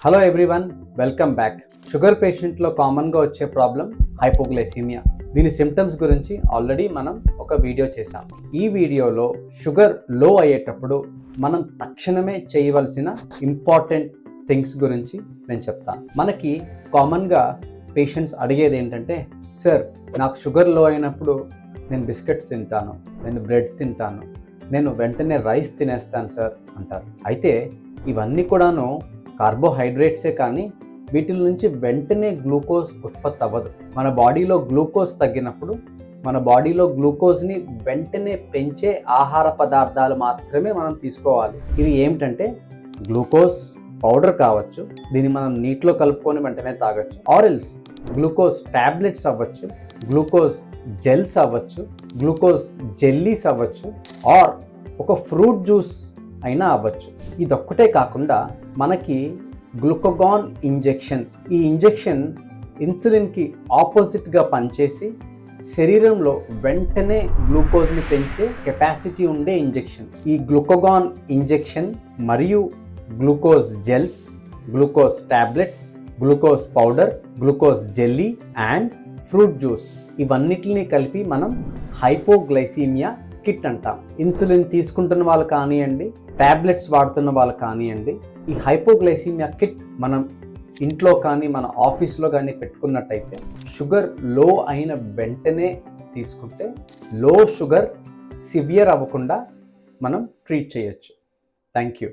Hello everyone, welcome back. Sugar పేషెంట్లో కామన్గా వచ్చే ప్రాబ్లం హైపోగ్లైసీమియా. దీని సిమ్టమ్స్ గురించి ఆల్రెడీ మనం ఒక వీడియో చేసాం. ఈ వీడియోలో షుగర్ లో అయ్యేటప్పుడు మనం తక్షణమే చేయవలసిన ఇంపార్టెంట్ థింగ్స్ గురించి నేను చెప్తాను. మనకి కామన్గా పేషెంట్స్ అడిగేది ఏంటంటే, సార్ నాకు షుగర్ లో అయినప్పుడు నేను బిస్కెట్స్ తింటాను, నేను బ్రెడ్ తింటాను, నేను వెంటనే రైస్ తినేస్తాను సార్ అంటారు. అయితే ఇవన్నీ కూడాను కార్బోహైడ్రేట్సే, కానీ వీటి నుంచి వెంటనే గ్లూకోజ్ ఉత్పత్తి అవ్వదు. మన బాడీలో గ్లూకోజ్ తగ్గినప్పుడు మన బాడీలో గ్లూకోజ్ని వెంటనే పెంచే ఆహార పదార్థాలు మాత్రమే మనం తీసుకోవాలి. ఇవి ఏమిటంటే గ్లూకోజ్ పౌడర్ కావచ్చు, దీన్ని మనం నీటిలో కలుపుకొని వెంటనే తాగొచ్చు, ఆరెల్స్ గ్లూకోజ్ టాబ్లెట్స్ అవ్వచ్చు, గ్లూకోజ్ జెల్స్ అవ్వచ్చు, గ్లూకోజ్ జెల్లీస్ అవ్వచ్చు, ఆర్ ఒక ఫ్రూట్ జ్యూస్ అయినా అవ్వచ్చు. ఇదొక్కటే కాకుండా మనకి గ్లూకగాన్ ఇంజెక్షన్, ఈ ఇంజెక్షన్ ఇన్సులిన్కి ఆపోజిట్గా పనిచేసి శరీరంలో వెంటనే గ్లూకోజ్ని పెంచే కెపాసిటీ ఉండే ఇంజెక్షన్. ఈ గ్లూకగాన్ ఇంజెక్షన్ మరియు glucose gels, glucose tablets, glucose powder, glucose jelly and fruit juice, ఇవన్నిటిని కలిపి మనం హైపోగ్లైసీమియా కిట్ అంటాం. ఇన్సులిన్ తీసుకుంటున్న వాళ్ళు కానివ్వండి, టాబ్లెట్స్ వాడుతున్న వాళ్ళు కానివ్వండి, ఈ హైపోగ్లైసీమియా కిట్ మనం ఇంట్లో కానీ మన ఆఫీస్లో కానీ పెట్టుకున్నట్టయితే షుగర్ లో అయిన వెంటనే తీసుకుంటే లో షుగర్ సివియర్ అవ్వకుండా మనం ట్రీట్ చేయొచ్చు. Thank you.